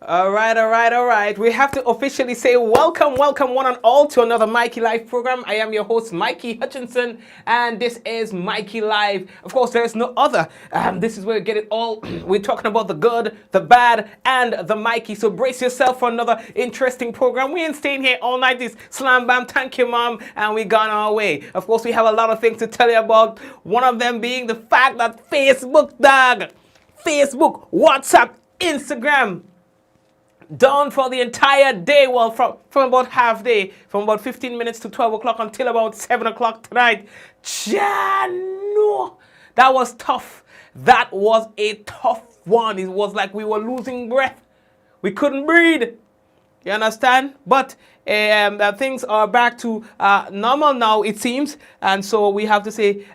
All right. We have to officially say welcome one and all to another Mikey Live program. I am your host, Mikey Hutchinson, and this is Mikey Live. Of course, there is no other. This is where we get it all. We're talking about the good, the bad, and the Mikey. So brace yourself for another interesting program. We ain't staying here all night. This slam bam, thank you, mom, and we gone our way. Of course, we have a lot of things to tell you about. One of them being the fact that Facebook, WhatsApp, Instagram, down for the entire day. Well, from about half day, from about 15 minutes to 12 o'clock until about 7 o'clock tonight. No, that was tough. That was a tough one. It was like we were losing breath. We couldn't breathe. You understand? But things are back to normal now, it seems. And so we have to say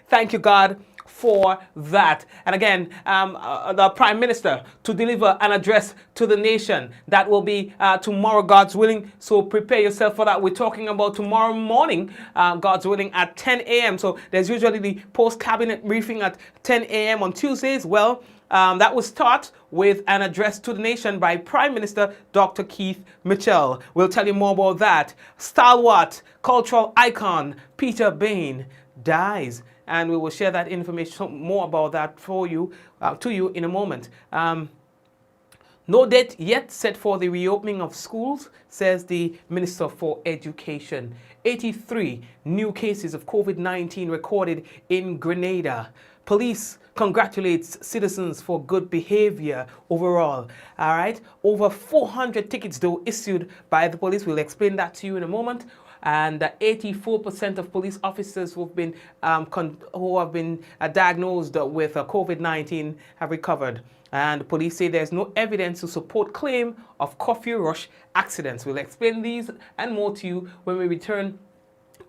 thank you, God, for that. And again, the Prime Minister to deliver an address to the nation. That will be tomorrow, God's willing. So prepare yourself for that. We're talking about tomorrow morning, God's willing, at 10 a.m. So there's usually the post-cabinet briefing at 10 a.m. on Tuesdays. Well, that will start with an address to the nation by Prime Minister Dr. Keith Mitchell. We'll tell you more about that. Stalwart cultural icon Peter Bain dies. And we will share that information, more about that for you, to you in a moment. No date yet set for the reopening of schools, says the Minister for Education. 83 new cases of COVID-19 recorded in Grenada. Police congratulates citizens for good behavior overall. All right. Over 400 tickets, though, issued by the police. We'll explain that to you in a moment. And 84% of police officers who have been diagnosed with COVID-19 have recovered. And police say there's no evidence to support claim of Curfew-Rush accidents. We'll explain these and more to you when we return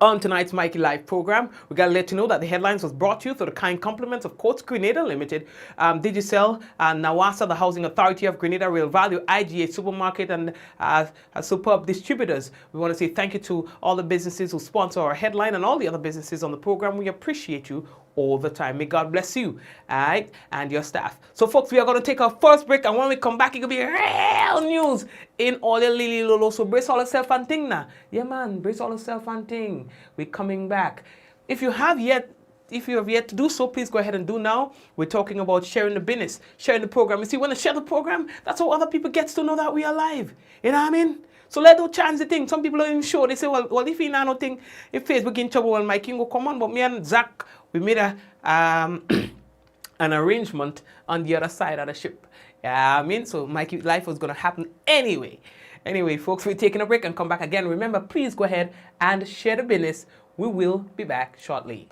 on tonight's Mikey Live program. We got to let you know that the headlines was brought to you through the kind compliments of Courts Grenada Limited, Digicel, Nawasa, the Housing Authority of Grenada, Real Value, IGA Supermarket, and Superb Distributors. We want to say thank you to all the businesses who sponsor our headline and all the other businesses on the program. We appreciate you all the time. May God bless you, all right, and your staff. So, folks, we are going to take our first break, and when we come back, it will be real news in all your lily lolo. So, brace all yourself and ting now. Yeah, man, brace all yourself and ting. We're coming back. If you have yet to do so, please go ahead and do now. We're talking about sharing the business, sharing the program. You see, when you share the program, that's how other people get to know that we are live. You know what I mean? So let them chance the thing. Some people are even sure. They say, well, if you know nothing, if Facebook in trouble, well, Mikey will come on. But me and Zach, we made an arrangement on the other side of the ship. Yeah, I mean, so Mikey life was going to happen anyway. Anyway, folks, we're taking a break and come back again. Remember, please go ahead and share the business. We will be back shortly.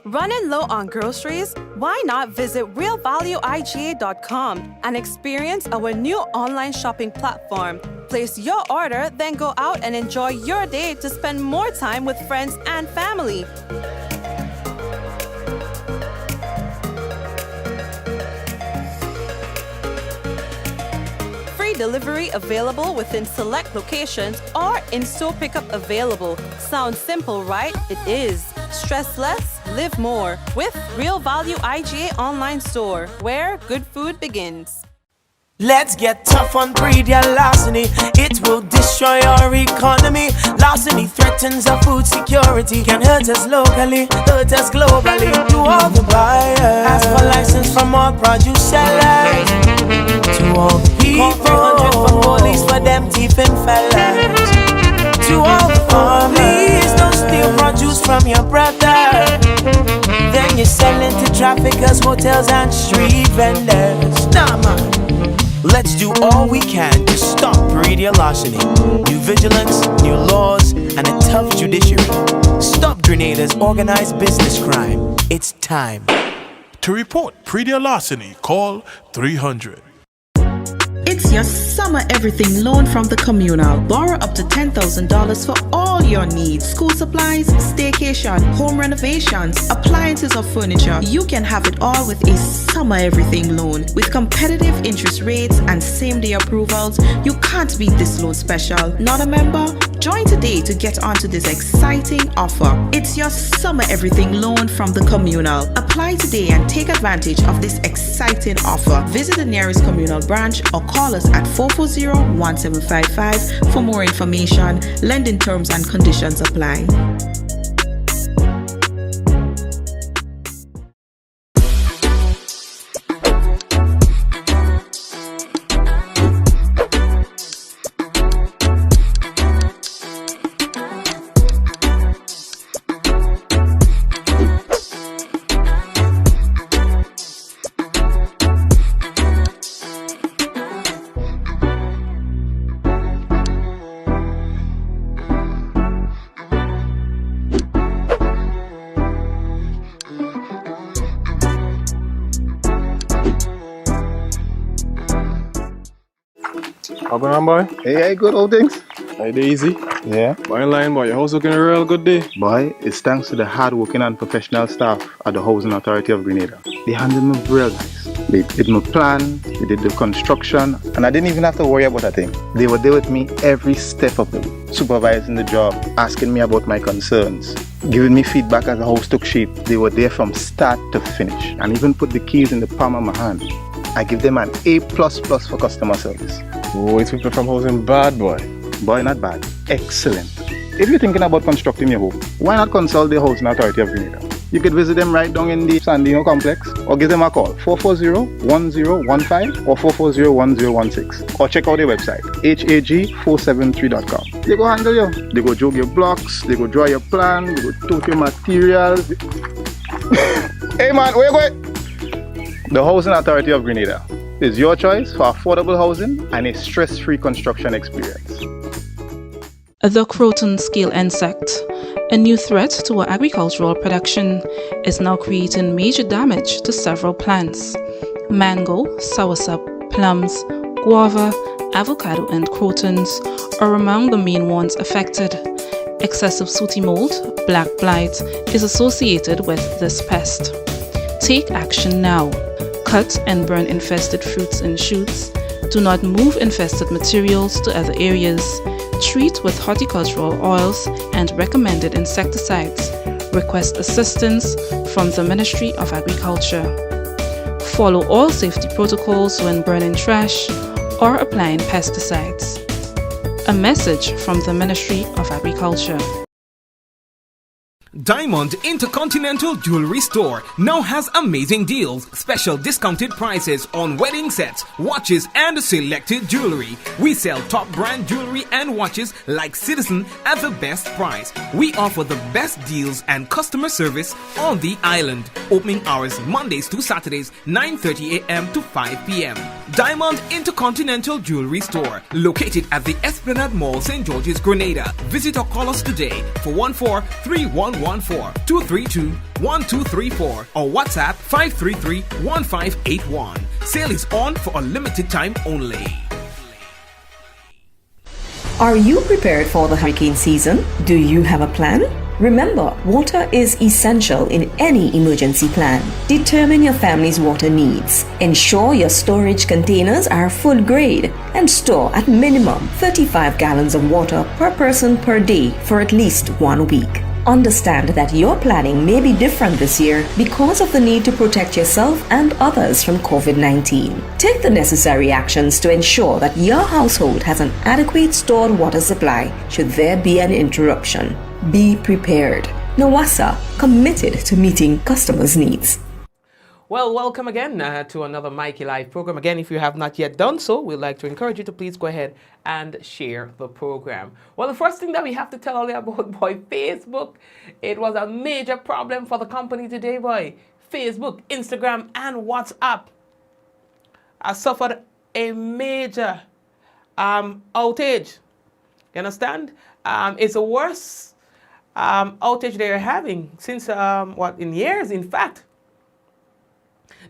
Running low on groceries? Why not visit realvalueiga.com and experience our new online shopping platform? Place your order, then go out and enjoy your day to spend more time with friends and family. Free delivery available within select locations or in-store pickup available. Sounds simple, right? It is. Stress less, live more with Real Value IGA online store, where good food begins. Let's get tough on breed your larceny. It will destroy our economy. Larceny threatens our food security. Can hurt us locally, hurt us globally. To all the buyers, ask for license from all produce sellers. To all the people, call 300 for police for them thief and fellas. To all the farmers, please don't steal produce from your brother. Then you're selling to traffickers, hotels and street vendors. Nah, man. Let's do all we can to stop radio larceny. New vigilance, new laws, and a tough judiciary. Stop Grenada's organized business crime. It's time. To report pre-deal larceny, call 300. It's your summer everything loan from the Communal. Borrow up to $10,000 for all your needs. School supplies, staycation, home renovations, appliances or furniture. You can have it all with a summer everything loan. With competitive interest rates and same-day approvals, you can't beat this loan special. Not a member? Join today to get onto this exciting offer. It's your summer everything loan from the Communal. Apply today and take advantage of this exciting offer. Visit the nearest Communal branch or call us at 440-1755 for more information. Lending terms and conditions apply. How going on, boy? Hey, good old things. Hey, easy. Yeah. Boy, in line, boy. Your house looking a real good day. Boy, it's thanks to the hard-working and professional staff at the Housing Authority of Grenada. They handled me real nice. They did my plan, they did the construction, and I didn't even have to worry about a thing. They were there with me every step of the way, supervising the job, asking me about my concerns, giving me feedback as the house took shape. They were there from start to finish, and even put the keys in the palm of my hand. I give them an A++ for customer service. Oh, it's people from housing bad, boy. Boy, not bad. Excellent. If you're thinking about constructing your home, why not consult the Housing Authority of Grenada? You could visit them right down in the Sandino complex or give them a call 440-1015 or 440-1016 or check out their website hag473.com. They go handle you. They go jog your blocks, they go draw your plan, they go tote your materials. Hey man, where you going? The Housing Authority of Grenada is your choice for affordable housing and a stress-free construction experience. The croton scale insect, a new threat to our agricultural production, is now creating major damage to several plants. Mango, soursop, plums, guava, avocado and crotons are among the main ones affected. Excessive sooty mold, black blight, is associated with this pest. Take action now. Cut and burn infested fruits and shoots. Do not move infested materials to other areas. Treat with horticultural oils and recommended insecticides. Request assistance from the Ministry of Agriculture. Follow all safety protocols when burning trash or applying pesticides. A message from the Ministry of Agriculture. Diamond Intercontinental Jewelry Store now has amazing deals, special discounted prices on wedding sets, watches and selected jewelry. We sell top brand jewelry and watches like Citizen at the best price. We offer the best deals and customer service on the island. Opening hours Mondays to Saturdays 9:30 a.m. to 5 p.m. Diamond Intercontinental Jewelry Store, located at the Esplanade Mall, St. George's, Grenada. Visit or call us today for 143114-232-1234 or WhatsApp 533-1581. Sale is on for a limited time only. Are you prepared for the hurricane season? Do you have a plan? Remember, water is essential in any emergency plan. Determine your family's water needs. Ensure your storage containers are food grade and store at minimum 35 gallons of water per person per day for at least 1 week. Understand that your planning may be different this year because of the need to protect yourself and others from COVID-19. Take the necessary actions to ensure that your household has an adequate stored water supply should there be an interruption. Be prepared. NOWASA, committed to meeting customers' needs. Well, welcome again to another Mikey Live program. Again, if you have not yet done so, we'd like to encourage you to please go ahead and share the program. Well, the first thing that we have to tell you about, boy, Facebook. It was a major problem for the company today, boy. Facebook, Instagram, and WhatsApp suffered a major outage. You understand? It's the worst outage they're having since, in years, in fact.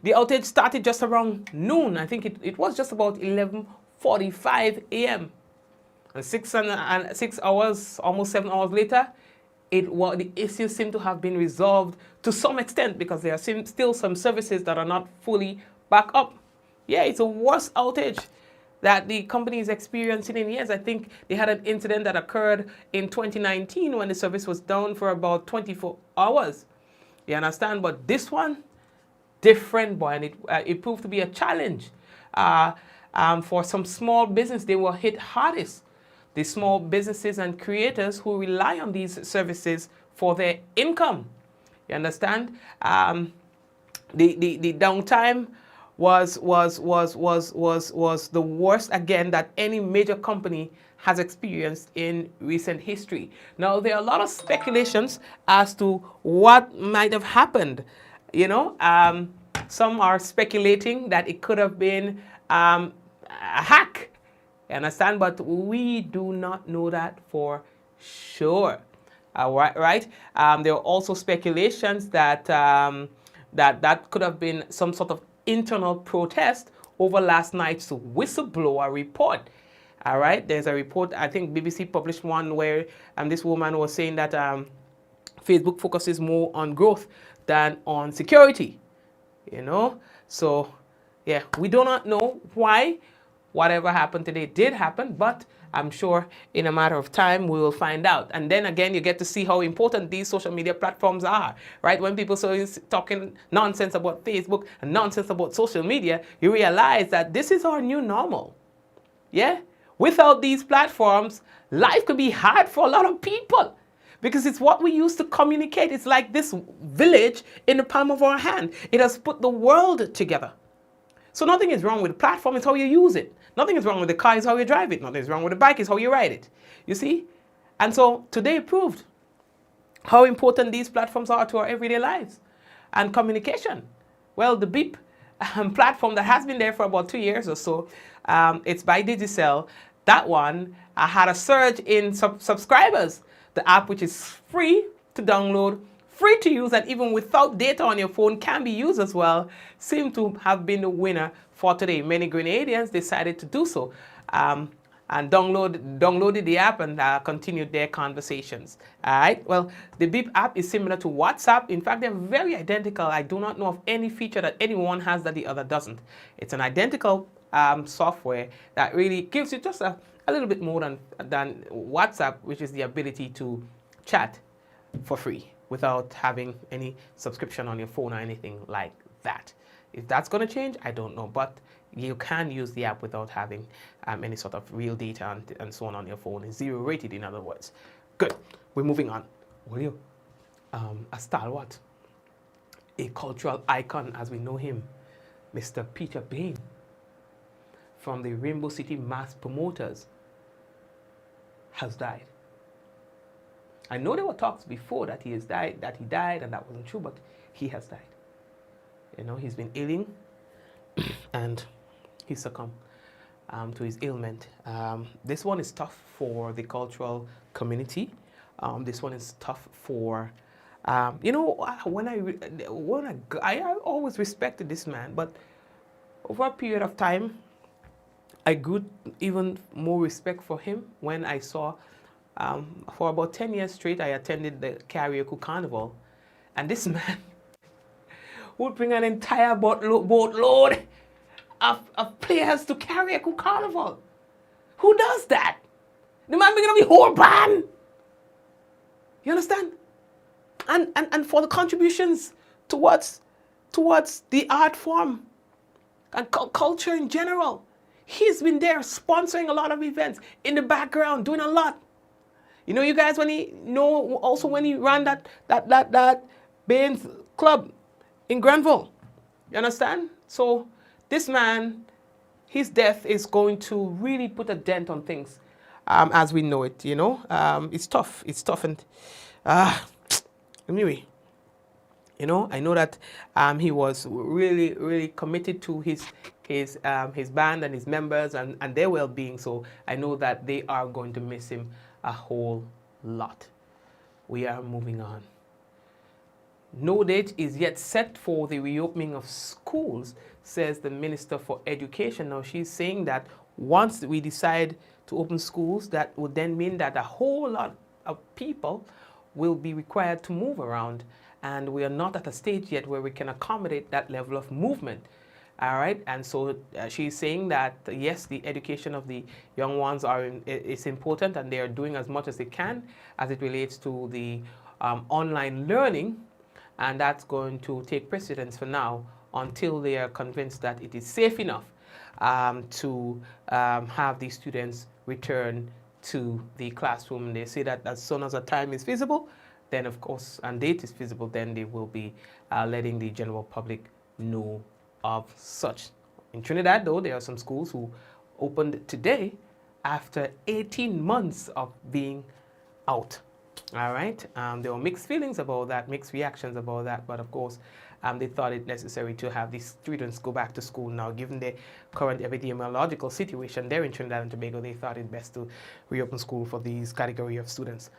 The outage started just around noon. I think it was just about 11:45 a.m. And 6 hours, almost 7 hours later, the issue seemed to have been resolved to some extent because there are still some services that are not fully back up. Yeah, it's a worst outage that the company is experiencing in years. I think they had an incident that occurred in 2019 when the service was down for about 24 hours. You understand? But this one, different, boy, and it proved to be a challenge. For some small business, they were hit hardest. The small businesses and creators who rely on these services for their income. You understand? The downtime was the worst again that any major company has experienced in recent history. Now there are a lot of speculations as to what might have happened. You know, some are speculating that it could have been a hack. You understand? But we do not know that for sure. Right? There are also speculations that that could have been some sort of internal protest over last night's whistleblower report. All right, there's a report, I think BBC published one where this woman was saying that Facebook focuses more on growth than on security. You know, so yeah, we do not know why whatever happened today did happen, but I'm sure in a matter of time we will find out. And then again, you get to see how important these social media platforms are, right? When people are talking nonsense about Facebook and nonsense about social media, you realize that this is our new normal. Yeah? Without these platforms, life could be hard for a lot of people because it's what we use to communicate. It's like this village in the palm of our hand. It has put the world together. So nothing is wrong with the platform, it's how you use it. Nothing is wrong with the car, it's how you drive it. Nothing is wrong with the bike, it's how you ride it. You see? And so today proved how important these platforms are to our everyday lives and communication. Well, the Beep platform that has been there for about 2 years or so, it's by Digicel. That one had a surge in subscribers. The app, which is free to download, free to use, and even without data on your phone can be used as well, seem to have been the winner for today. Many Grenadians decided to do so and downloaded the app and continued their conversations. All right, well, the Beep app is similar to WhatsApp. In fact, they're very identical. I do not know of any feature that anyone has that the other doesn't. It's an identical software that really gives you just a little bit more than WhatsApp, which is the ability to chat for free without having any subscription on your phone or anything like that. If that's going to change, I don't know, but you can use the app without having any sort of real data and so on your phone. It's zero rated, in other words. Good. We're moving on. Will you? A stalwart, a cultural icon as we know him, Mr. Peter Bain from the Rainbow City Mass Promoters has died. I know there were talks before that he died, and that wasn't true, but he has died. You know, he's been ailing, and he succumbed to his ailment. This one is tough for the cultural community. This one is tough for, you know, I always respected this man, but over a period of time, I grew even more respect for him when I saw, for about 10 years straight, I attended the karaoke carnival, and this man would bring an entire boatload of players to karaoke carnival. Who does that? The man bringing up the whole band. You understand? And for the contributions towards the art form and culture in general. He's been there sponsoring a lot of events in the background, doing a lot. You know, you guys, when he ran that Bain club in Granville. You understand? So this man, his death is going to really put a dent on things as we know it, you know. It's tough. It's tough. And anyway, you know, I know that he was really, really committed to his band and his members and their well-being. So I know that they are going to miss him a whole lot. We are moving on. No date is yet set for the reopening of schools, says the Minister for Education. Now, she's saying that once we decide to open schools, that would then mean that a whole lot of people will be required to move around. And we are not at a stage yet where we can accommodate that level of movement. All right, and so she's saying that yes, the education of the young ones is important, and they are doing as much as they can as it relates to the online learning, and that's going to take precedence for now until they are convinced that it is safe enough to have these students return to the classroom. They say that as soon as a time is feasible, then of course, and date is feasible, then they will be letting the general public know of such. In Trinidad, though, there are some schools who opened today after 18 months of being out. All right, there were mixed feelings about that, mixed reactions about that, but of course, they thought it necessary to have these students go back to school now. Given the current epidemiological situation there in Trinidad and Tobago, they thought it best to reopen school for these category of students.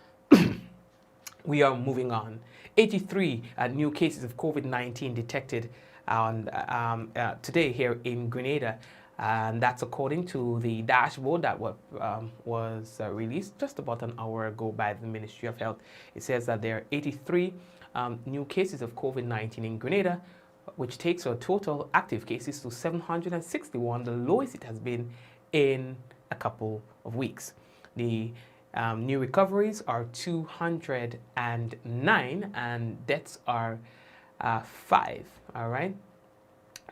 We are moving on. 83 new cases of COVID-19 detected today here in Grenada. And that's according to the dashboard that was released just about an hour ago by the Ministry of Health. It says that there are 83 new cases of COVID-19 in Grenada, which takes our total active cases to 761, the lowest it has been in a couple of weeks. The new recoveries are 209 and deaths are 5, all right?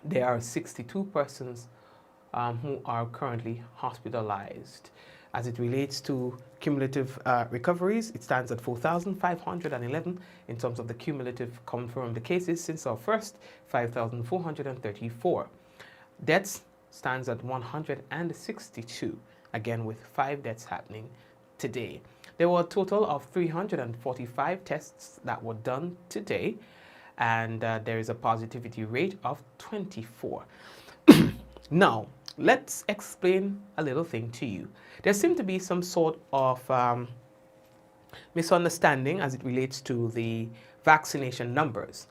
There are 62 persons who are currently hospitalized. As it relates to cumulative recoveries, it stands at 4,511 in terms of the cumulative confirmed cases since our first 5,434. Deaths stands at 162, again with 5 deaths happening today. There were a total of 345 tests that were done today, and there is a positivity rate of 24. Now, let's explain a little thing to you. There seemed to be some sort of misunderstanding as it relates to the vaccination numbers.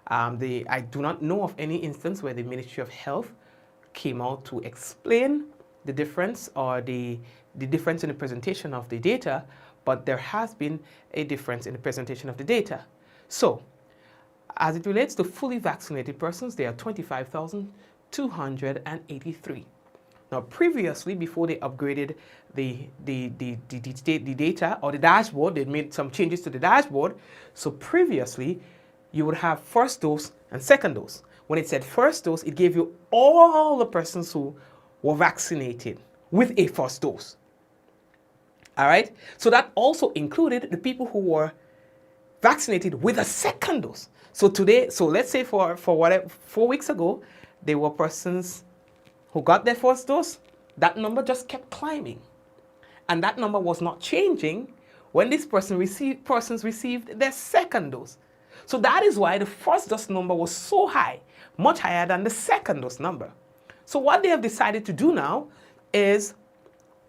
I do not know of any instance where the Ministry of Health came out to explain the difference or the difference in the presentation of the data, but there has been a difference in the presentation of the data. So, as it relates to fully vaccinated persons, there are 25,283. Now, previously, before they upgraded the data or the dashboard, they made some changes to the dashboard. So previously, you would have first dose and second dose. When it said first dose, it gave you all the persons who were vaccinated with a first dose. All right? So that also included the people who were vaccinated with a second dose. So today, so let's say for whatever, 4 weeks ago, there were persons who got their first dose. That number just kept climbing. And that number was not changing when these persons received their second dose. So that is why the first dose number was so high, much higher than the second dose number. So what they have decided to do now is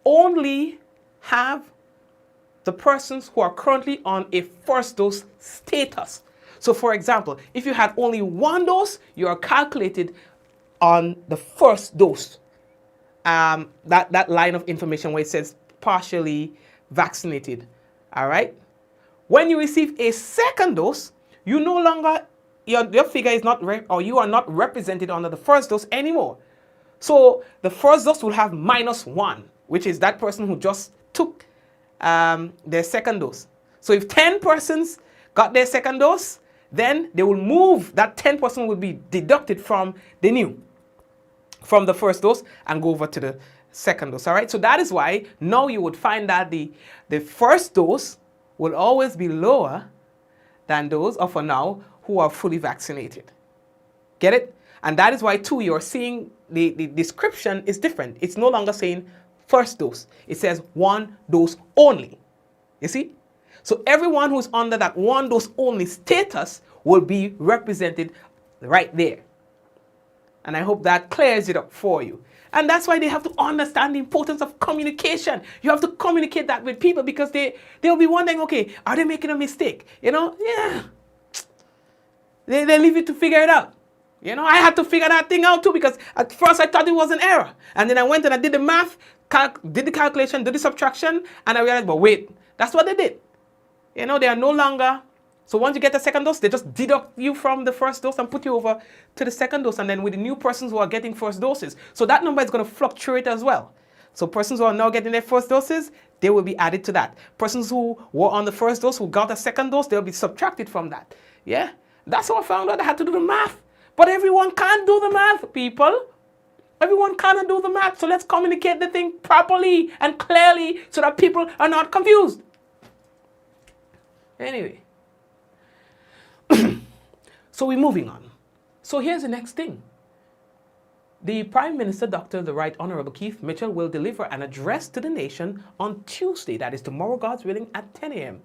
only have the persons who are currently on a first dose status. So for example, if you had only one dose, you are calculated on the first dose. That line of information where it says partially vaccinated. All right. When you receive a second dose, you no longer, your figure is not, you are not represented under the first dose anymore. So the first dose will have -1, which is that person who just took their second dose. So if 10 persons got their second dose, then they will move, that 10% will be deducted from the first dose and go over to the second dose, all right? So that is why now you would find that the first dose will always be lower than those, or for now, who are fully vaccinated. Get it? And that is why, too, you're seeing the description is different. It's no longer saying first dose. It says 1 dose only. You see? So everyone who's under that 1 dose only status will be represented right there. And I hope that clears it up for you. And that's why they have to understand the importance of communication. You have to communicate that with people because they'll be wondering, okay, are they making a mistake? You know, yeah. They leave you to figure it out. You know, I had to figure that thing out too because at first I thought it was an error. And then I went and I did the math, did the calculation, did the subtraction, and I realized, but wait, that's what they did. You know, they are no longer So once you get the second dose, they just deduct you from the first dose and put you over to the second dose. And then with the new persons who are getting first doses. So that number is going to fluctuate as well. So persons who are now getting their first doses, they will be added to that. Persons who were on the first dose, who got a second dose, they'll be subtracted from that. Yeah? That's how I found out I had to do the math. But everyone can't do the math, people. Everyone cannot do the math. So let's communicate the thing properly and clearly so that people are not confused. Anyway. So we're moving on. So here's the next thing. The Prime Minister, Dr. the Right Honorable Keith Mitchell, will deliver an address to the nation on Tuesday, that is tomorrow, God's willing, at 10 a.m.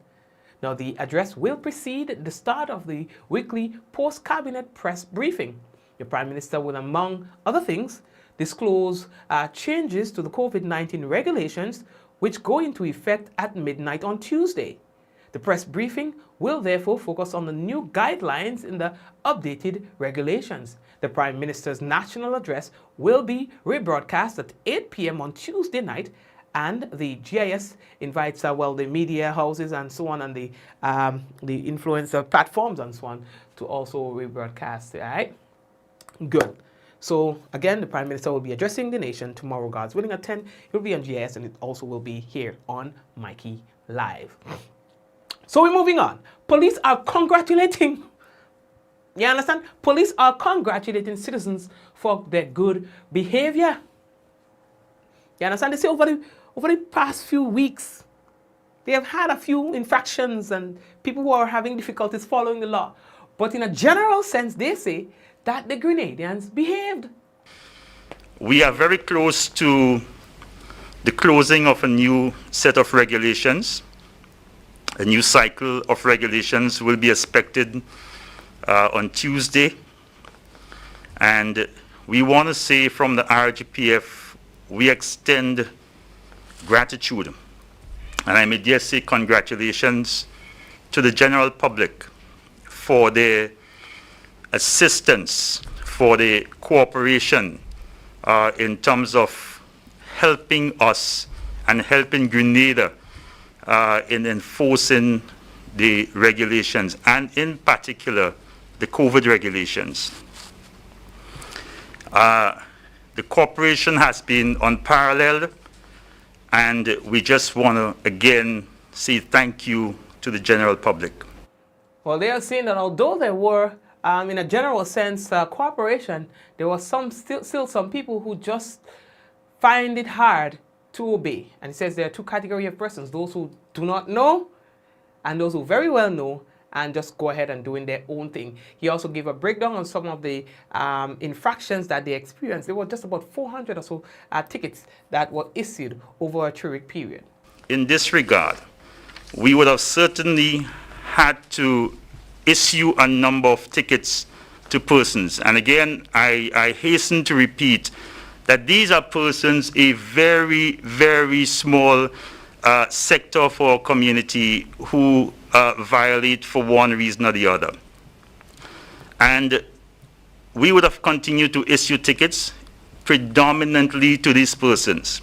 Now, the address will precede the start of the weekly post-cabinet press briefing. The Prime Minister will, among other things, disclose changes to the COVID-19 regulations which go into effect at midnight on Tuesday. The press briefing will therefore focus on the new guidelines in the updated regulations. The Prime Minister's national address will be rebroadcast at 8 p.m. on Tuesday night, and the GIS invites the media houses and so on, and the influencer platforms and so on to also rebroadcast. All right? Good. So again, the Prime Minister will be addressing the nation tomorrow, God's willing, at 10. It will be on GIS, and it also will be here on Mikey Live. So we're moving on. Police are congratulating. You understand? Police are congratulating citizens for their good behavior. You understand? They say over the past few weeks, they have had a few infractions and people who are having difficulties following the law. But in a general sense, they say that the Grenadians behaved. We are very close to the closing of a new set of regulations. A new cycle of regulations will be expected on Tuesday. And we want to say from the RGPF, we extend gratitude. And I may dare say congratulations to the general public for their assistance, for their cooperation in terms of helping us and helping Grenada in enforcing the regulations, and in particular the COVID regulations. The cooperation has been unparalleled, and we just want to again say thank you to the general public. Well, they are saying that although there were, in a general sense, cooperation, there was still some people who just find it hard to obey. And it says there are two categories of persons: those who do not know and those who very well know and just go ahead and doing their own thing. He also gave a breakdown on some of the infractions that they experienced. There were just about 400 or so tickets that were issued over a 3-week period. In this regard, we would have certainly had to issue a number of tickets to persons. And again, I hasten to repeat that these are persons, a very, very small sector of our community who violate for one reason or the other. And we would have continued to issue tickets predominantly to these persons.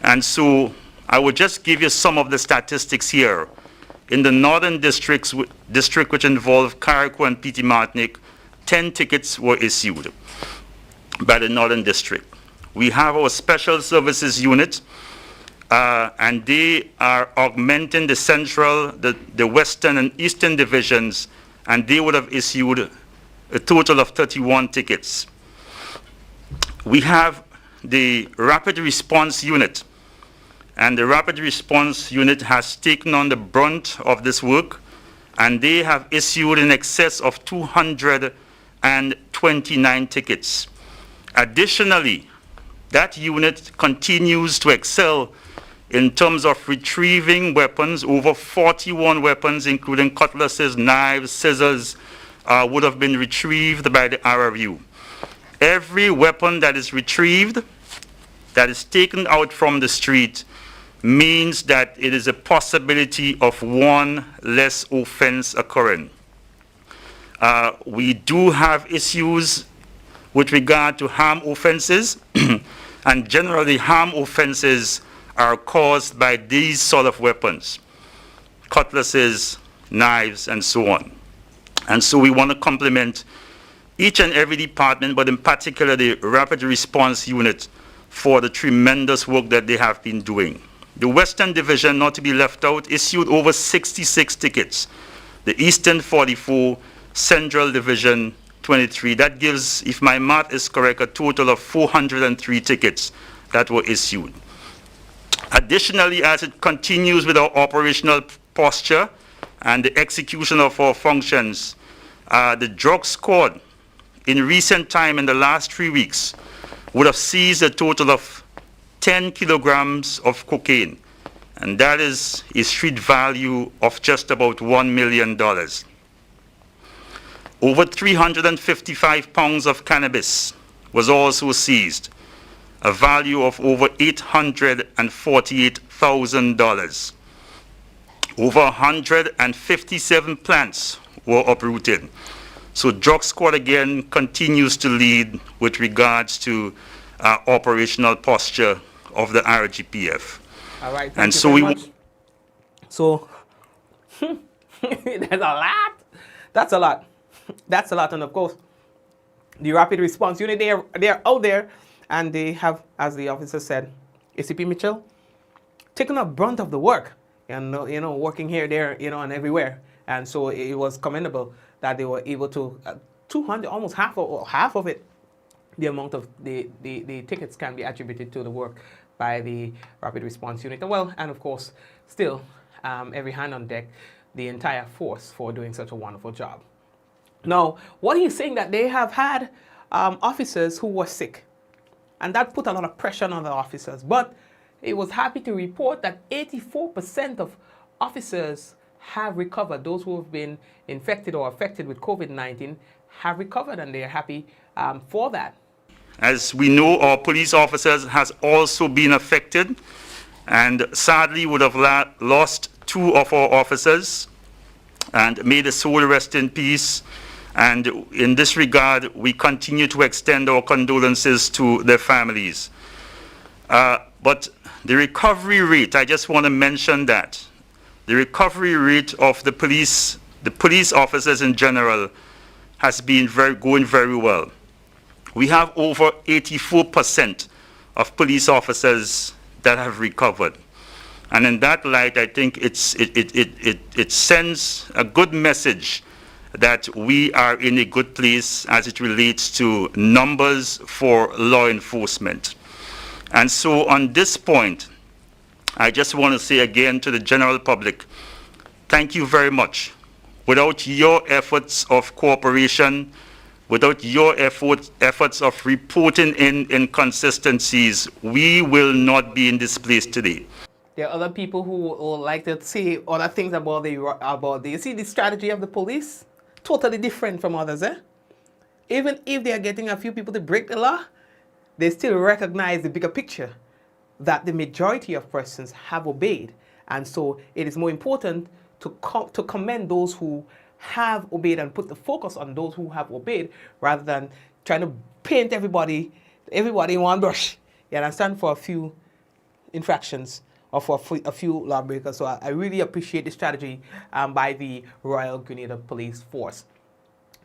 And so I would just give you some of the statistics here. In the northern district which involved Carriacou and Petite Martinique, 10 tickets were issued by the northern district. We have our special services unit, and they are augmenting the central, the western and eastern divisions, and they would have issued a total of 31 tickets. We have the rapid response unit, and the rapid response unit has taken on the brunt of this work, and they have issued in excess of 229 tickets. Additionally, that unit continues to excel in terms of retrieving weapons. Over 41 weapons, including cutlasses, knives, scissors, would have been retrieved by the RRU. Every weapon that is retrieved, that is taken out from the street, means that it is a possibility of one less offense occurring. We do have issues with regard to harm offenses, and generally harm offenses are caused by these sort of weapons: cutlasses, knives, and so on. And so we want to compliment each and every department, but in particular the Rapid Response Unit, for the tremendous work that they have been doing. The Western Division, not to be left out, issued over 66 tickets. The Eastern 44, Central Division 23. That gives, if my math is correct, a total of 403 tickets that were issued. Additionally, as it continues with our operational posture and the execution of our functions, the drug squad in recent time, in the last 3 weeks, would have seized a total of 10 kilograms of cocaine, and that is a street value of just about $1 million. Over 355 pounds of cannabis was also seized, a value of over $848,000. Over 157 plants were uprooted. So drug squad again continues to lead with regards to operational posture of the RGPF. All right, and thank you so very we much. So there's a lot. That's a lot. That's a lot. And of course, the Rapid Response Unit, they're out there, and they have, as the officer said, ACP Mitchell, taking up brunt of the work, and working here, there, and everywhere. And so it was commendable that they were able to 200, almost half of it, the amount of the tickets can be attributed to the work by the Rapid Response Unit. Well, and of course, still, every hand on deck, the entire force for doing such a wonderful job. Now, what he's saying that they have had officers who were sick, and that put a lot of pressure on the officers. But he was happy to report that 84% of officers have recovered. Those who have been infected or affected with COVID-19 have recovered, and they are happy for that. As we know, our police officers has also been affected, and sadly would have lost 2 of our officers, and may the soul rest in peace. And in this regard, we continue to extend our condolences to their families. But the recovery rate, I just want to mention that. The recovery rate of the police officers in general, has been going very well. We have over 84% of police officers that have recovered. And in that light, I think it sends a good message that we are in a good place as it relates to numbers for law enforcement. And so on this point, I just want to say again to the general public, thank you very much. Without your efforts of cooperation, without your efforts of reporting in inconsistencies, we will not be in this place today. There are other people who would like to say other things about the you see the strategy of the police? Totally different from others, eh? Even if they are getting a few people to break the law, they still recognize the bigger picture that the majority of persons have obeyed. And so it is more important to commend those who have obeyed and put the focus on those who have obeyed, rather than trying to paint everybody in one brush. You understand? For a few infractions or for a few lawbreakers. So I really appreciate the strategy by the Royal Grenada Police Force.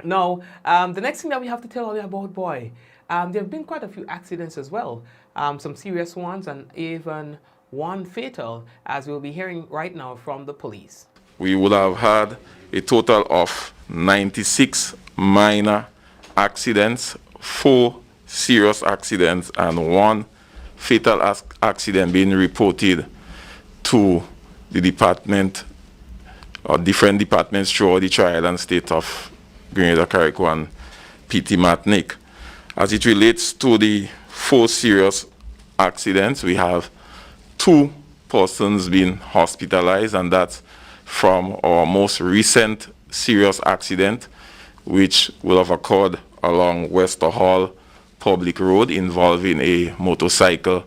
Now, the next thing that we have to tell you about, boy, there have been quite a few accidents as well. Some serious ones and even one fatal, as we'll be hearing right now from the police. We would have had a total of 96 minor accidents, 4 serious accidents, and 1 fatal accident being reported to the department or different departments throughout the Tri-Island state of Grenada, Carriacou, and PT Martinique. As it relates to the 4 serious accidents, we have 2 persons being hospitalized, and that's from our most recent serious accident, which will have occurred along Wester Hall Public Road, involving a motorcycle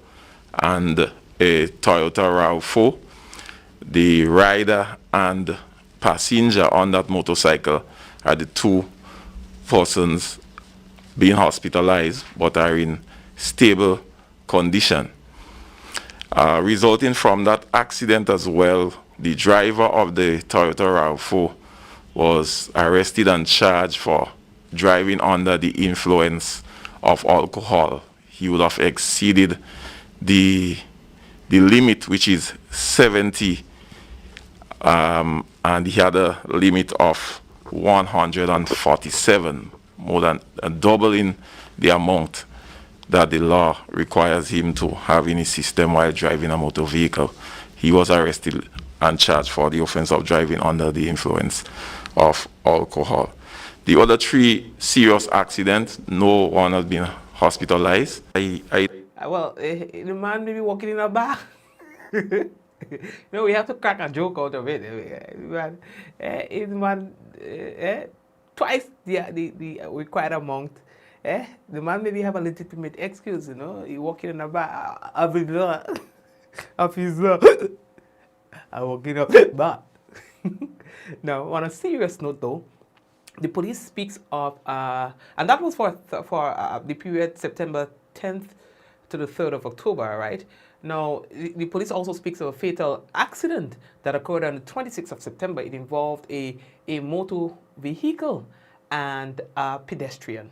and a Toyota RAV4. The rider and passenger on that motorcycle are the 2 persons being hospitalized but are in stable condition. Resulting from that accident as well, the driver of the Toyota RAV4 was arrested and charged for driving under the influence of alcohol. He would have exceeded the limit, which is 70, and he had a limit of 147, more than doubling the amount that the law requires him to have in his system while driving a motor vehicle. He was arrested and charged for the offense of driving under the influence of alcohol. The other 3 serious accidents, no one has been hospitalized. Well, the man may be walking in a bar. No, we have to crack a joke out of it. Twice the required amount. The man maybe have a legitimate excuse, you know. He walking in a bar, officer, I walking up bar. Now, on a serious note, though, the police speaks of, and that was for the period September 10th to the 3rd of October, right? Now, the police also speaks of a fatal accident that occurred on the 26th of September. It involved a motor vehicle and a pedestrian.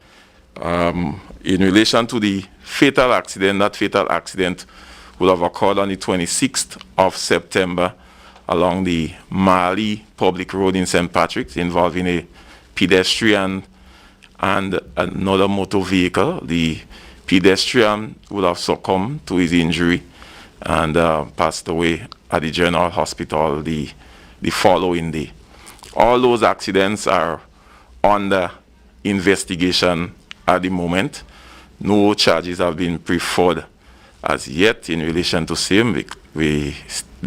In relation to the fatal accident, that fatal accident would have occurred on the 26th of September along the Mali Public Road in St. Patrick's, involving a pedestrian and another motor vehicle. The pedestrian would have succumbed to his injury and passed away at the General Hospital the following day. All those accidents are under investigation at the moment. No charges have been preferred as yet in relation to same.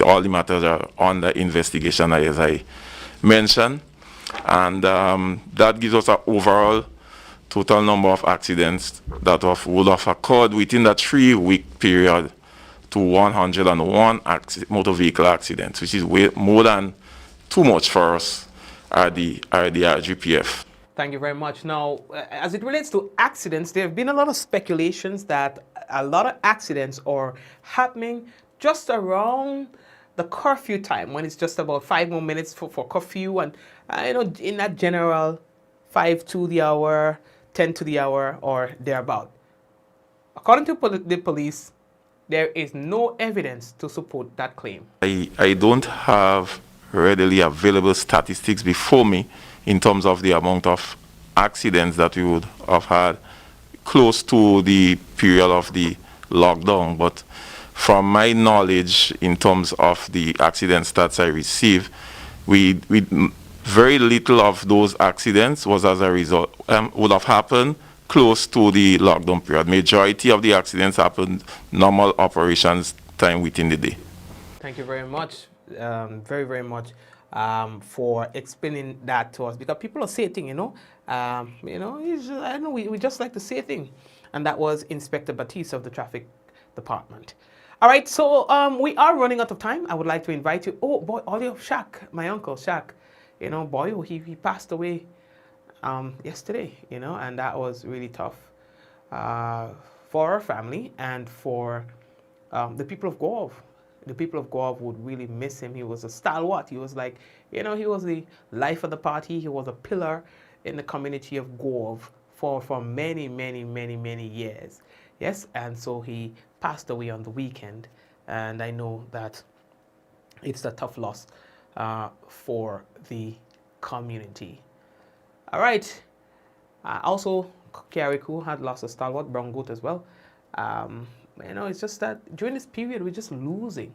All the matters are under investigation, as I mentioned, and that gives us an overall total number of accidents that would have occurred within that 3-week period to 101 motor vehicle accidents, which is way more than too much for us at the RGPF. Thank you very much. Now, as it relates to accidents, there have been a lot of speculations that a lot of accidents are happening just around the curfew time, when it's just about 5 more minutes for curfew, and in that general 5 to the hour, 10 to the hour, or thereabout. According to the police, there is no evidence to support that claim. I don't have readily available statistics before me in terms of the amount of accidents that we would have had close to the period of the lockdown, but from my knowledge in terms of the accident stats I received, we very little of those accidents was as a result would have happened close to the lockdown period. Majority of the accidents happened normal operations time within the day. Thank you very much, very, very much, for explaining that to us, because people are saying things, I know we just like to say things, and that was Inspector Batiste of the Traffic Department. All right, so we are running out of time. I would like to invite you. Oh boy, Ollie Shaq, my uncle Shaq, boy, he passed away yesterday, and that was really tough for our family and for the people of Gov. The people of Gov would really miss him. He was a stalwart. He was like, he was the life of the party. He was a pillar in the community of Gov for many, many, many, many years. Yes, and so he passed away on the weekend, and I know that it's a tough loss for the community. All right. Also, Kiariku had lost a stalwart, brown goat as well. It's just that during this period, we're just losing.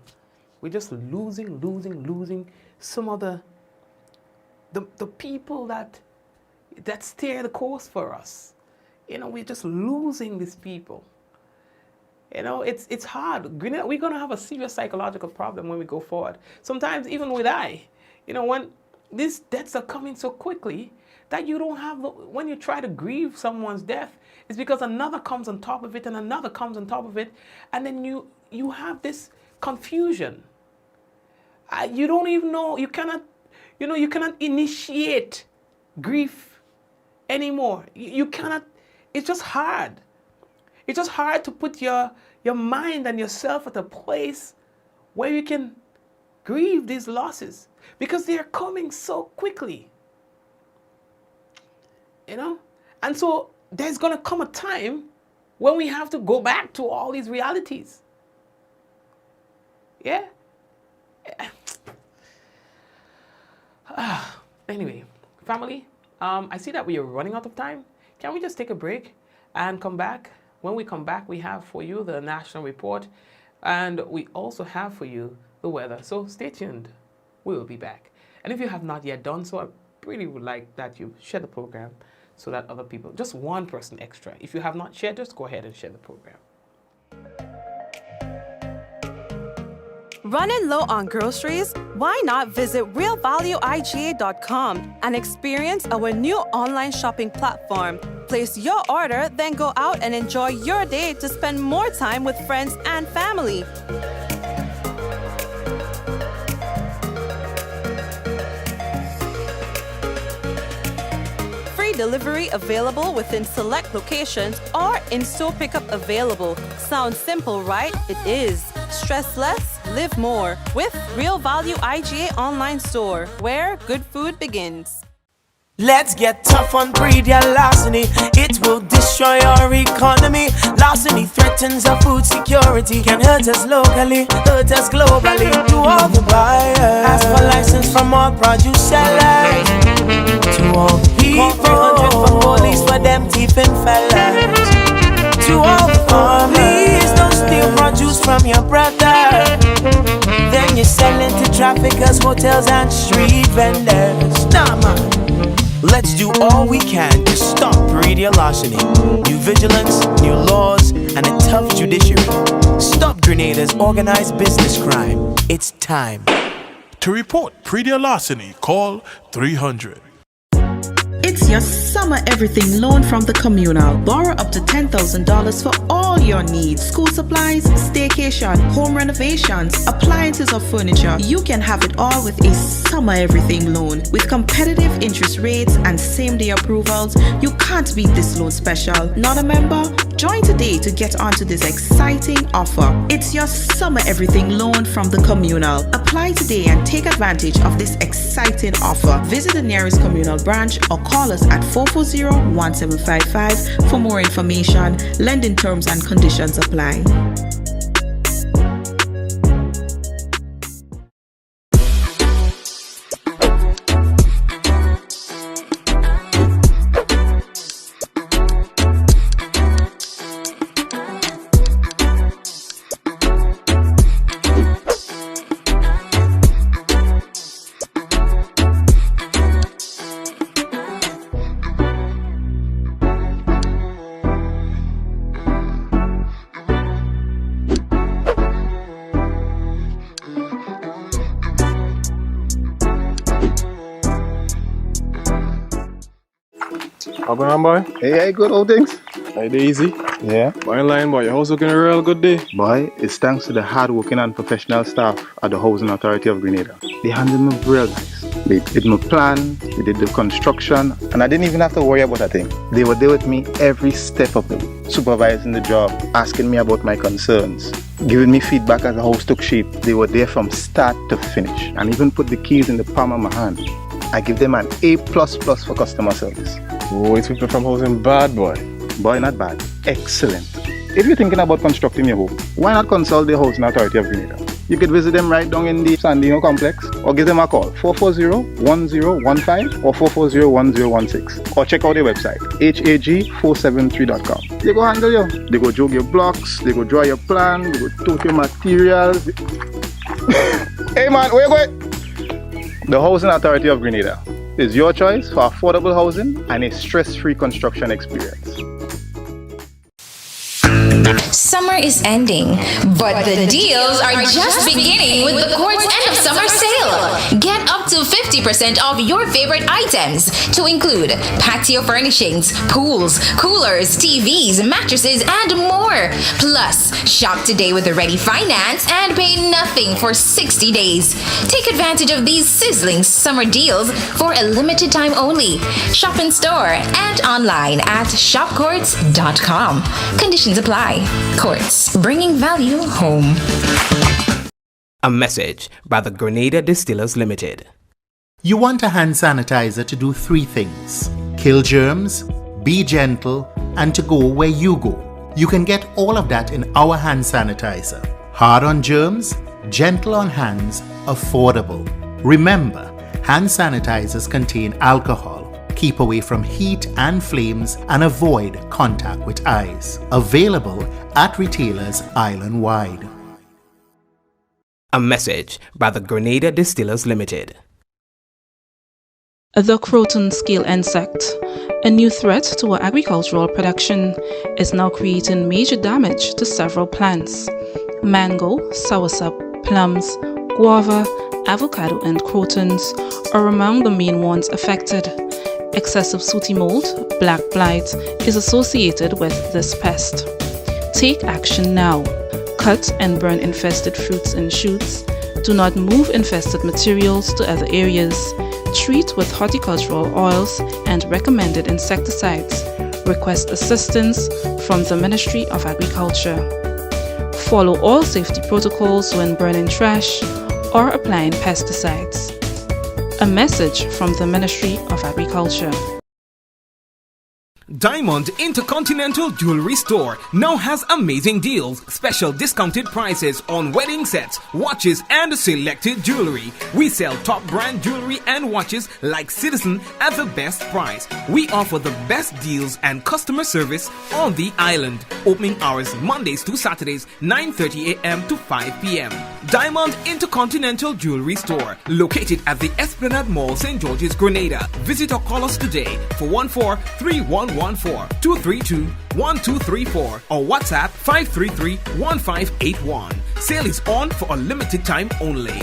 We're just losing some of the people that steer the course for us. We're just losing these people. It's hard. We're going to have a serious psychological problem when we go forward. Sometimes, even with when these deaths are coming so quickly that you don't have, when you try to grieve someone's death, it's because another comes on top of it and another comes on top of it. And then you have this confusion. You don't even know, you cannot initiate grief anymore. You cannot, it's just hard. It's just hard to put your mind and yourself at a place where you can grieve these losses because they are coming so quickly. You know? And so there's going to come a time when we have to go back to all these realities. Yeah? Anyway, family, I see that we are running out of time. Can we just take a break and come back? When we come back, we have for you the national report, and we also have for you the weather. So stay tuned. We will be back. And if you have not yet done so, I really would like that you share the program so that other people, just one person extra. If you have not shared, just go ahead and share the program. Running low on groceries? Why not visit realvalueiga.com and experience our new online shopping platform? Place your order, then go out and enjoy your day to spend more time with friends and family. Free delivery available within select locations or in-store pickup available. Sounds simple, right? It is. Stress less, live more with Real Value IGA online store, where good food begins. Let's get tough on breed your larceny. It will destroy our economy. Larceny threatens our food security. Can hurt us locally, hurt us globally. To all the buyers, ask for license from all produce sellers. To all the people, 300 for police for them thieving fellas. To all the please don't steal produce from your brother. Then you're selling to traffickers, hotels and street vendors. Nah man, let's do all we can to stop radio larceny. New vigilance, new laws, and a tough judiciary. Stop Grenada's organized business crime. It's time. To report pre-deal larceny, call 300. It's your summer everything loan from the Communal. Borrow up to $10,000 for all your needs. School supplies, staycation, home renovations, appliances or furniture. You can have it all with a summer everything loan. With competitive interest rates and same-day approvals, you can't beat this loan special. Not a member? Join today to get onto this exciting offer. It's your summer everything loan from the Communal. Apply today and take advantage of this exciting offer. Visit the nearest Communal branch or call us at 440-1755 for more information. Lending terms and conditions apply. How going on, boy? Hey, good old things. Hey, easy. Yeah. Boy, in line, boy. Your house looking a real good day. Boy, it's thanks to the hard-working and professional staff at the Housing Authority of Grenada. They handled me real nice. They did my plan, they did the construction, and I didn't even have to worry about a thing. They were there with me every step of the way, supervising the job, asking me about my concerns, giving me feedback as the house took shape. They were there from start to finish, and even put the keys in the palm of my hand. I give them an A++ for customer service. Oh, it's people from housing bad, boy. Boy, not bad. Excellent. If you're thinking about constructing your home, why not consult the Housing Authority of Grenada? You could visit them right down in the Sandino complex, or give them a call, 440-1015 or 440-1016, or check out their website, hag473.com. They go handle you. They go jog your blocks, they go draw your plan, they go tote your materials. Hey man, where you going? The Housing Authority of Grenada is your choice for affordable housing and a stress-free construction experience. Summer is ending, but the deals are just beginning with the Court's end of summer sale. Get up to 50% off your favorite items, to include patio furnishings, pools, coolers, TVs, mattresses, and more. Plus, shop today with a ready finance and pay nothing for 60 days. Take advantage of these sizzling summer deals for a limited time only. Shop in store and online at shopcourts.com. Conditions apply. Courts, bringing value home. A message by the Grenada Distillers Limited. You want a hand sanitizer to do 3 things: kill germs, be gentle, and to go where you go. You can get all of that in our hand sanitizer. Hard on germs, gentle on hands, affordable. Remember, hand sanitizers contain alcohol. Keep away from heat and flames and avoid contact with eyes. Available at retailers island-wide. A message by the Grenada Distillers Limited. The croton scale insect, a new threat to our agricultural production, is now creating major damage to several plants. Mango, soursop, plums, guava, avocado, and crotons are among the main ones affected. Excessive sooty mold, black blight, is associated with this pest. Take action now. Cut and burn infested fruits and shoots. Do not move infested materials to other areas. Treat with horticultural oils and recommended insecticides. Request assistance from the Ministry of Agriculture. Follow all safety protocols when burning trash or applying pesticides. A message from the Ministry of Agriculture. Diamond Intercontinental Jewelry Store now has amazing deals, special discounted prices on wedding sets, watches, and selected jewelry. We sell top brand jewelry and watches like Citizen at the best price. We offer the best deals and customer service on the island. Opening hours Mondays to Saturdays, 9:30 a.m. to 5 p.m. Diamond Intercontinental Jewelry Store, located at the Esplanade Mall, St. George's, Grenada. Visit or call us today for 14-3114-232-1234 or WhatsApp 533-1581. Sale is on for a limited time only.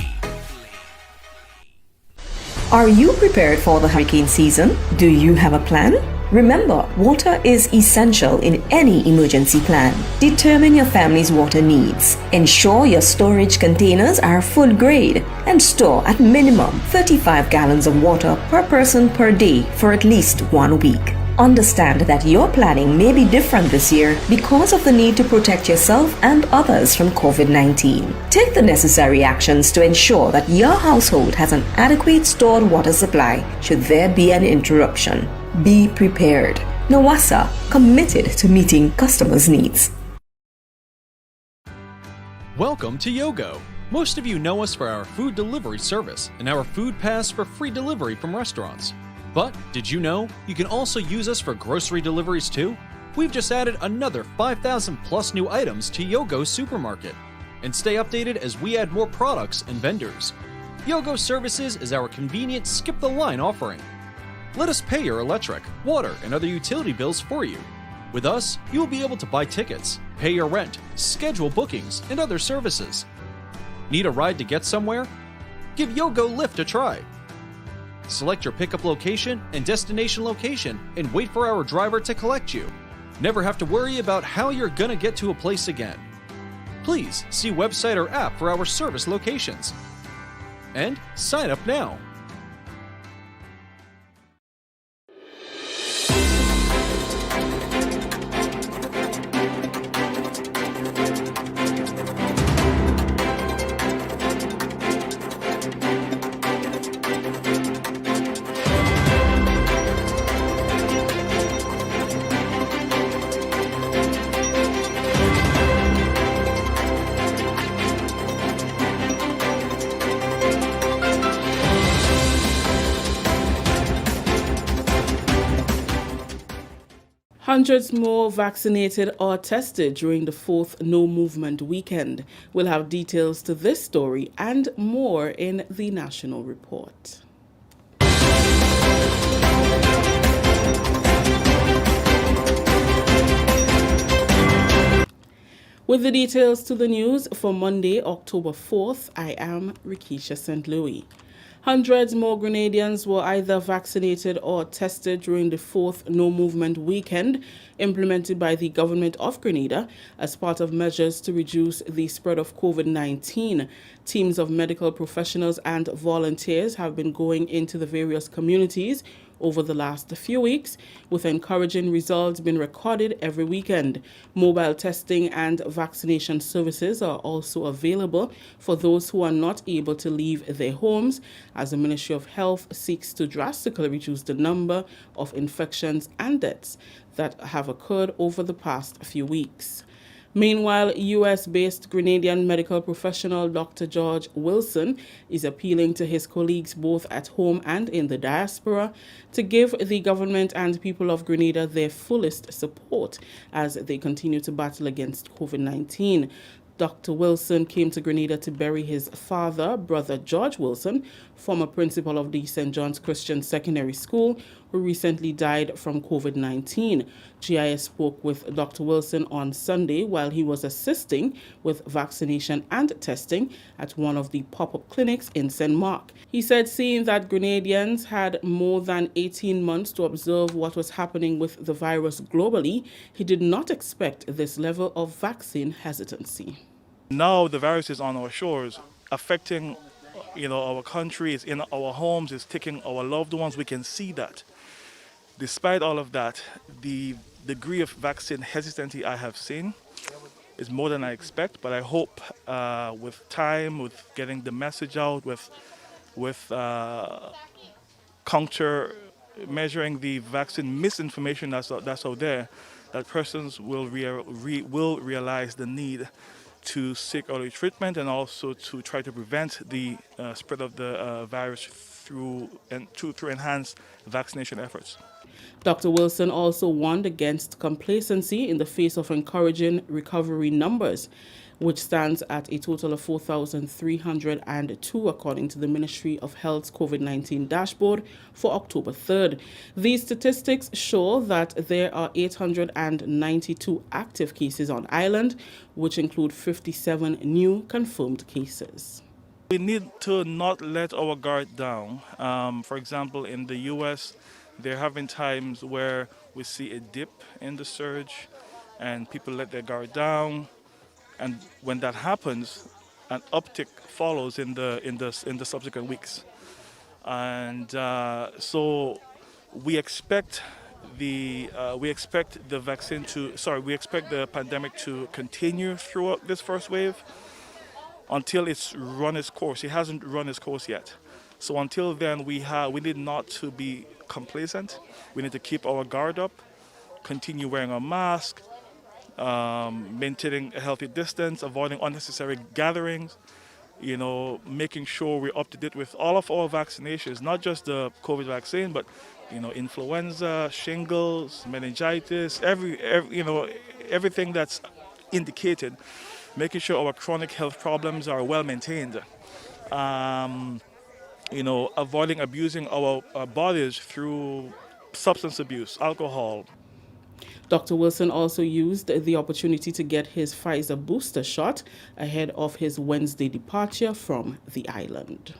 Are you prepared for the hurricane season? Do you have a plan? Remember, water is essential in any emergency plan. Determine your family's water needs. Ensure your storage containers are food grade and store at minimum 35 gallons of water per person per day for at least 1 week. Understand that your planning may be different this year because of the need to protect yourself and others from COVID-19. Take the necessary actions to ensure that your household has an adequate stored water supply should there be an interruption. Be prepared. NAWASA, committed to meeting customers' needs. Welcome to Yogo. Most of you know us for our food delivery service and our food pass for free delivery from restaurants. But did you know you can also use us for grocery deliveries too? We've just added another 5,000 plus new items to Yogo Supermarket. And stay updated as we add more products and vendors. Yogo Services is our convenient skip the line offering. Let us pay your electric, water, and other utility bills for you. With us, you will be able to buy tickets, pay your rent, schedule bookings, and other services. Need a ride to get somewhere? Give Yogo Lyft a try. Select your pickup location and destination location and wait for our driver to collect you. Never have to worry about how you're gonna get to a place again. Please see website or app for our service locations. And sign up now. Hundreds more vaccinated or tested during the 4th No Movement weekend. We'll have details to this story and more in the National Report. With the details to the news for Monday, October 4th, I am Rikisha St. Louis. Hundreds more Grenadians were either vaccinated or tested during the 4th No Movement weekend implemented by the Government of Grenada as part of measures to reduce the spread of COVID-19. Teams of medical professionals and volunteers have been going into the various communities over the last few weeks, with encouraging results being recorded every weekend. Mobile testing and vaccination services are also available for those who are not able to leave their homes, as the Ministry of Health seeks to drastically reduce the number of infections and deaths that have occurred over the past few weeks. Meanwhile, U.S.-based Grenadian medical professional Dr. George Wilson is appealing to his colleagues both at home and in the diaspora to give the government and people of Grenada their fullest support as they continue to battle against COVID-19. Dr. Wilson came to Grenada to bury his father, Brother George Wilson, former principal of the St. John's Christian Secondary School, who recently died from COVID-19. GIS spoke with Dr. Wilson on Sunday while he was assisting with vaccination and testing at one of the pop-up clinics in St. Mark. He said seeing that Grenadians had more than 18 months to observe what was happening with the virus globally, he did not expect this level of vaccine hesitancy. Now the virus is on our shores, affecting, our countries, in our homes, is taking our loved ones. We can see that. Despite all of that, the degree of vaccine hesitancy I have seen is more than I expect. But I hope with time, with getting the message out, with counter measuring the vaccine misinformation that's out there, that persons will realize the need to seek early treatment and also to try to prevent the spread of the virus through enhanced vaccination efforts. Dr. Wilson also warned against complacency in the face of encouraging recovery numbers, which stands at a total of 4,302 according to the Ministry of Health's COVID-19 dashboard for October 3rd. These statistics show that there are 892 active cases on island, which include 57 new confirmed cases. We need to not let our guard down. For example, in the U.S., there have been times where we see a dip in the surge and people let their guard down. And when that happens, an uptick follows in the subsequent weeks, and so we expect the pandemic to continue throughout this first wave until it's run its course. It hasn't run its course yet, so until then we need not to be complacent. We need to keep our guard up, continue wearing our mask. Maintaining a healthy distance, avoiding unnecessary gatherings, making sure we're up to date with all of our vaccinations, not just the COVID vaccine, but influenza, shingles, meningitis, everything that's indicated, making sure our chronic health problems are well maintained. Avoiding abusing our bodies through substance abuse, alcohol. Dr. Wilson also used the opportunity to get his Pfizer booster shot ahead of his Wednesday departure from the island.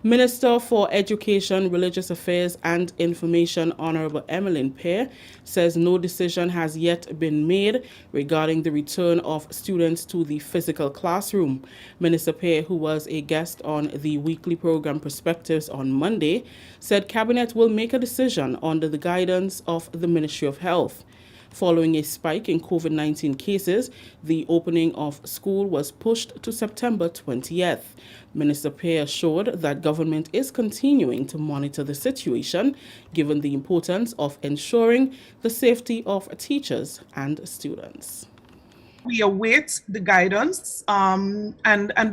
Minister for Education, Religious Affairs and Information, Honorable Emmeline Pear, says no decision has yet been made regarding the return of students to the physical classroom. Minister Pear, who was a guest on the weekly program Perspectives on Monday, said Cabinet will make a decision under the guidance of the Ministry of Health. Following a spike in COVID-19 cases, the opening of school was pushed to September 20th. Minister Pear assured that government is continuing to monitor the situation, given the importance of ensuring the safety of teachers and students. We await the guidance, and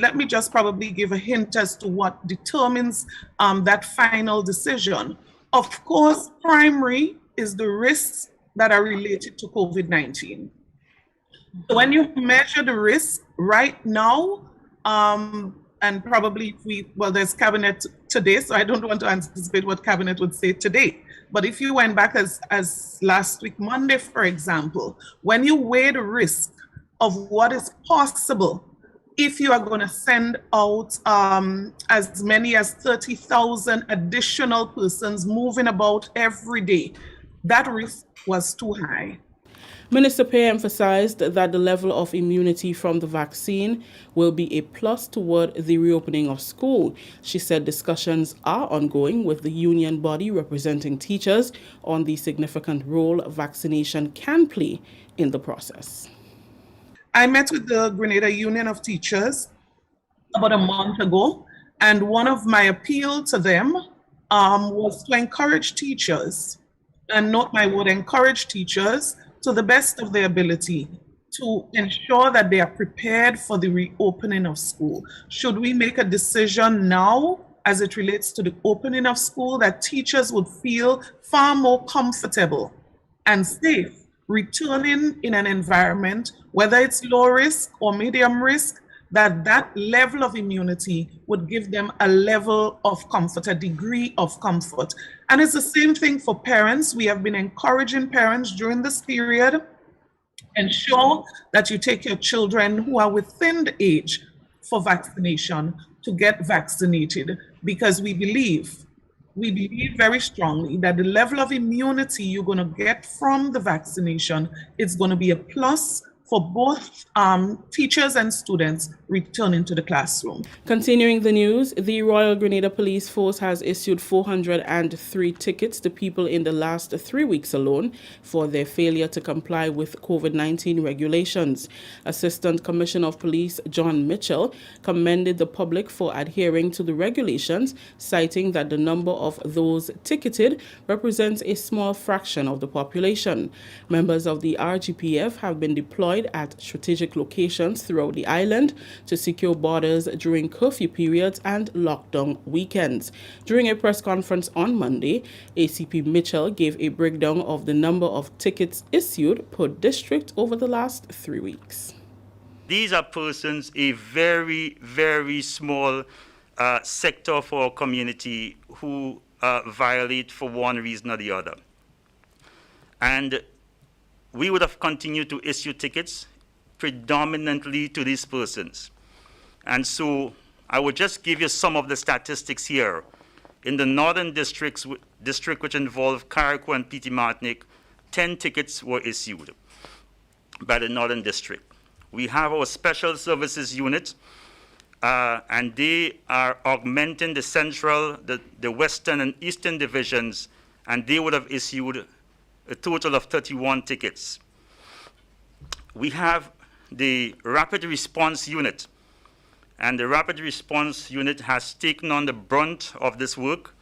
let me just probably give a hint as to what determines that final decision. Of course, primary is the risks that are related to COVID-19. When you measure the risk right now, and probably there's cabinet today, so I don't want to anticipate what cabinet would say today. But if you went back as last week, Monday, for example, when you weigh the risk of what is possible, if you are going to send out as many as 30,000 additional persons moving about every day, that risk was too high. Minister Pei emphasized that the level of immunity from the vaccine will be a plus toward the reopening of school. She said discussions are ongoing with the union body representing teachers on the significant role vaccination can play in the process. I met with the Grenada Union of Teachers about a month ago, and one of my appeal to them was to encourage teachers, and note my word, encourage teachers to the best of their ability to ensure that they are prepared for the reopening of school. Should we make a decision now as it relates to the opening of school, that teachers would feel far more comfortable and safe returning in an environment, whether it's low risk or medium risk, that level of immunity would give them a level of comfort, a degree of comfort. And it's the same thing for parents. We have been encouraging parents during this period, ensure that you take your children who are within the age for vaccination to get vaccinated, because we believe very strongly that the level of immunity you're going to get from the vaccination is going to be a plus for both teachers and students returning to the classroom. Continuing the news, the Royal Grenada Police Force has issued 403 tickets to people in the last 3 weeks alone for their failure to comply with COVID-19 regulations. Assistant Commissioner of Police John Mitchell commended the public for adhering to the regulations, citing that the number of those ticketed represents a small fraction of the population. Members of the RGPF have been deployed at strategic locations throughout the island to secure borders during curfew periods and lockdown weekends. During a press conference on Monday, ACP Mitchell gave a breakdown of the number of tickets issued per district over the last 3 weeks. These are persons, a very, very small sector of our community who violate for one reason or the other. And we would have continued to issue tickets predominantly to these persons. And so I would just give you some of the statistics here. In the northern district which involved Carriacou and Petite Martinique, 10 tickets were issued by the northern district. We have our special services unit, and they are augmenting the central, the western and eastern divisions, and they would have issued a total of 31 tickets. We have the Rapid Response Unit, and the Rapid Response Unit has taken on the brunt of this work,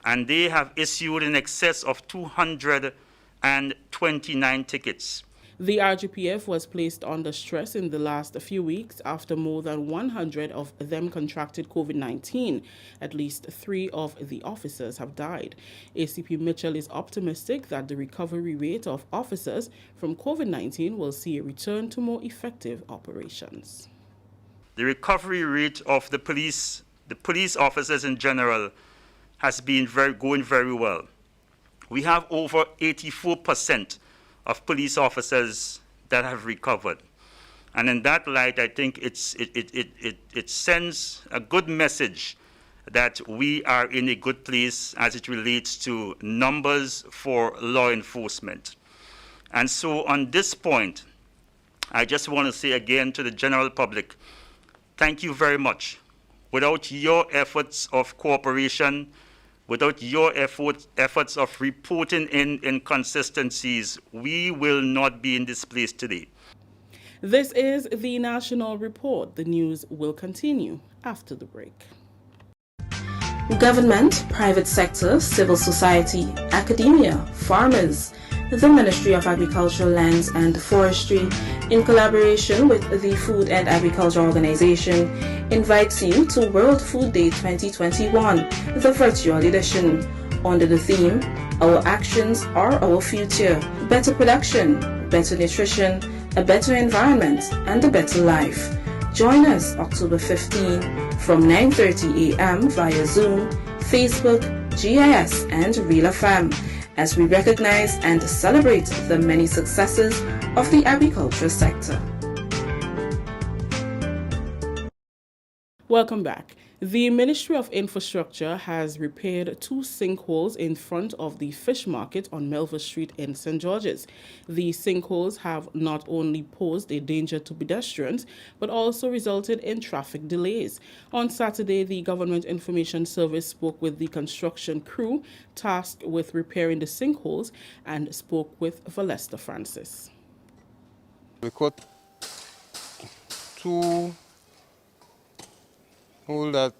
and they have issued in excess of 229 tickets. The RGPF was placed under stress in the last few weeks after more than 100 of them contracted COVID-19. At least 3 of the officers have died. ACP Mitchell is optimistic that the recovery rate of officers from COVID-19 will see a return to more effective operations. The recovery rate of the police officers in general has been going very well. We have over 84% of police officers that have recovered. And in that light, I think it sends a good message that we are in a good place as it relates to numbers for law enforcement. And so on this point, I just want to say again to the general public, thank you very much. Without your efforts of cooperation, without your efforts of reporting in inconsistencies, we will not be in this place today. This is the National Report. The news will continue after the break. Government, private sector, civil society, academia, farmers, the Ministry of Agriculture, Lands and Forestry, in collaboration with the Food and Agriculture Organization, invites you to World Food Day 2021, the virtual edition, under the theme, Our Actions Are Our Future, Better Production, Better Nutrition, a Better Environment, and a Better Life. Join us October 15 from 9:30 a.m. via Zoom, Facebook, GIS, and Real FM, as we recognize and celebrate the many successes of the agriculture sector. Welcome back. The Ministry of Infrastructure has repaired 2 sinkholes in front of the fish market on Melville Street in St. George's. The sinkholes have not only posed a danger to pedestrians, but also resulted in traffic delays. On Saturday, the Government Information Service spoke with the construction crew tasked with repairing the sinkholes and spoke with Valesta Francis. We cut 2 hole that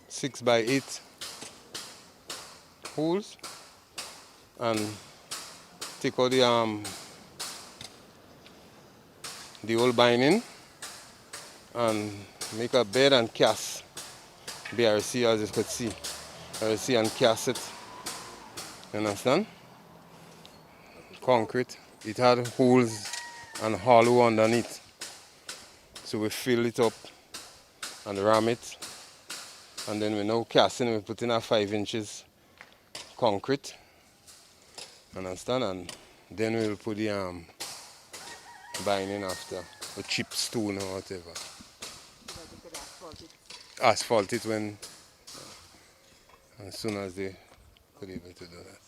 6 by 8 holes and take out the old binding and make a bed and cast BRC, as you could see. BRC and cast it. You understand? Concrete. It had holes and hollow underneath. So we fill it up and ram it. And then we now casting, we put in a 5 inches concrete. Understand? And then we'll put the binding after, a cheap stone or whatever. Asphalt it when, as soon as they could be able to do that.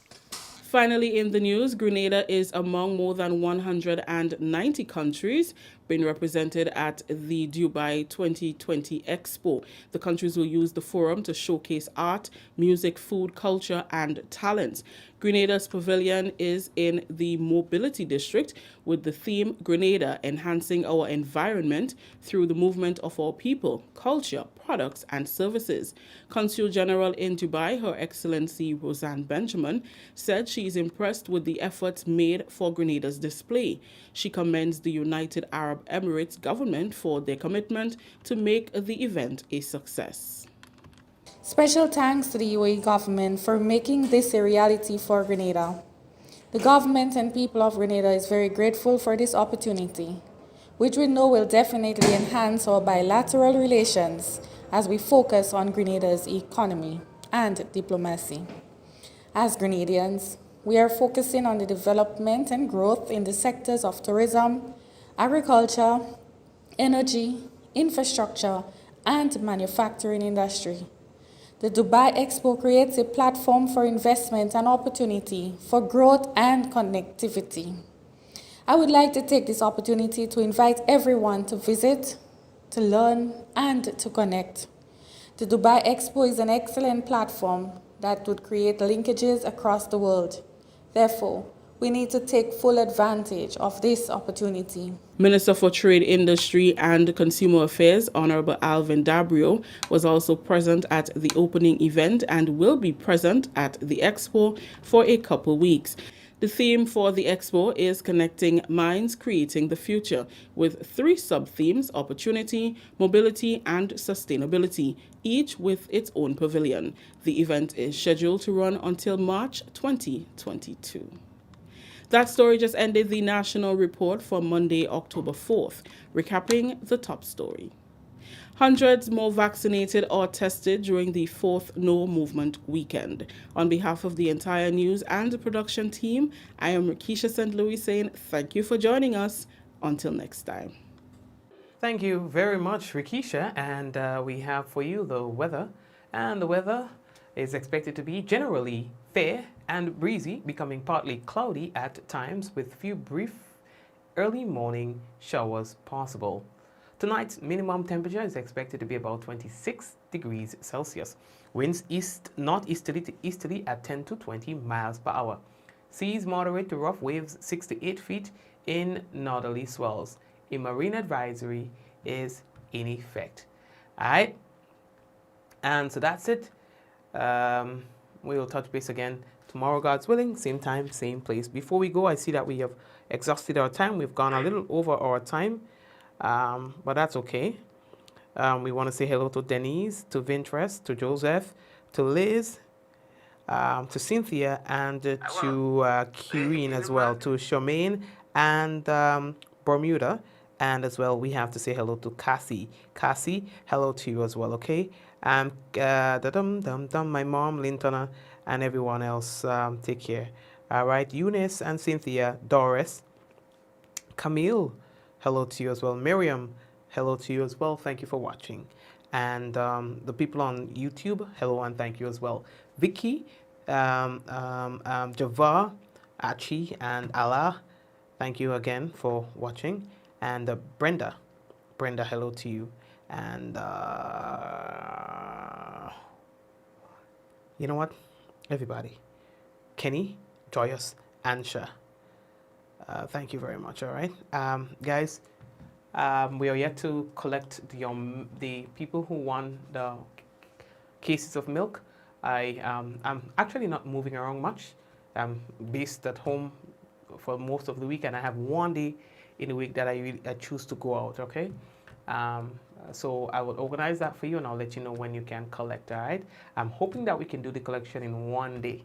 Finally, in the news, Grenada is among more than 190 countries being represented at the Dubai 2020 Expo. The countries will use the forum to showcase art, music, food, culture, and talents. Grenada's pavilion is in the Mobility District with the theme Grenada, enhancing our environment through the movement of our people, culture, products, and services. Consul General in Dubai, Her Excellency Roseanne Benjamin, said she is impressed with the efforts made for Grenada's display. She commends the United Arab Emirates government for their commitment to make the event a success. Special thanks to the UAE government for making this a reality for Grenada. The government and people of Grenada is very grateful for this opportunity, which we know will definitely enhance our bilateral relations as we focus on Grenada's economy and diplomacy. As Grenadians, we are focusing on the development and growth in the sectors of tourism, agriculture, energy, infrastructure, and manufacturing industry. The Dubai Expo creates a platform for investment and opportunity for growth and connectivity. I would like to take this opportunity to invite everyone to visit, to learn, and to connect. The Dubai Expo is an excellent platform that would create linkages across the world. Therefore, we need to take full advantage of this opportunity. Minister for Trade, Industry and Consumer Affairs, Honorable Alvin Dabrio, was also present at the opening event and will be present at the Expo for a couple weeks. The theme for the Expo is Connecting Minds, Creating the Future, with 3 sub-themes: opportunity, mobility, and sustainability, each with its own pavilion. The event is scheduled to run until March 2022. That story just ended the national report for Monday, October 4th. Recapping the top story. Hundreds more vaccinated or tested during the 4th No Movement weekend. On behalf of the entire news and the production team, I am Rikisha St. Louis saying thank you for joining us. Until next time. Thank you very much, Rikisha. And we have for you the weather. And the weather is expected to be generally fair and breezy, becoming partly cloudy at times with few brief early morning showers possible. Tonight's minimum temperature is expected to be about 26 degrees Celsius. Winds northeasterly to easterly at 10 to 20 miles per hour. Seas moderate to rough, waves 6 to 8 feet in northerly swells. A marine advisory is in effect. All right. And so that's it. We will touch base again tomorrow, God's willing, same time, same place. Before we go, I see that we have exhausted our time. We've gone a little over our time, but that's okay. We want to say hello to Denise, to Vintress, to Joseph, to Liz, to Cynthia, and to Kireen as well, to Charmaine and Bermuda. And as well, we have to say hello to Cassie. Cassie, hello to you as well, okay? My mom, Lintona, and everyone else, take care. All right, Eunice and Cynthia, Doris, Camille, hello to you as well. Miriam, hello to you as well. Thank you for watching. And the people on YouTube, hello and thank you as well. Vicky, Javar, Achi, and Allah, thank you again for watching. And Brenda, hello to you. And you know what? Everybody, Kenny, Joyous, Ansha, thank you very much. All right, guys, we are yet to collect the people who won the cases of milk. I'm actually not moving around much. I'm based at home for most of the week, and I have one day in the week that I choose to go out. Okay, so I will organize that for you, and I'll let you know when you can collect. All right. I'm hoping that we can do the collection in one day.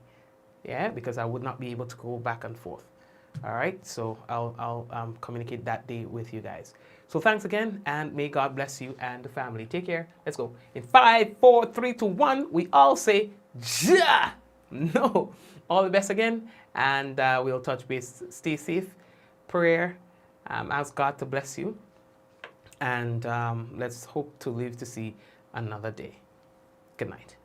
Yeah, because I would not be able to go back and forth. All right. So I'll communicate that day with you guys. So thanks again, and may God bless you and the family. Take care. Let's go. In 5, 4, 3, 2, 1, we all say, ja! No. All the best again, and we'll touch base. Stay safe. Prayer. Ask God to bless you. And let's hope to live to see another day. Good night.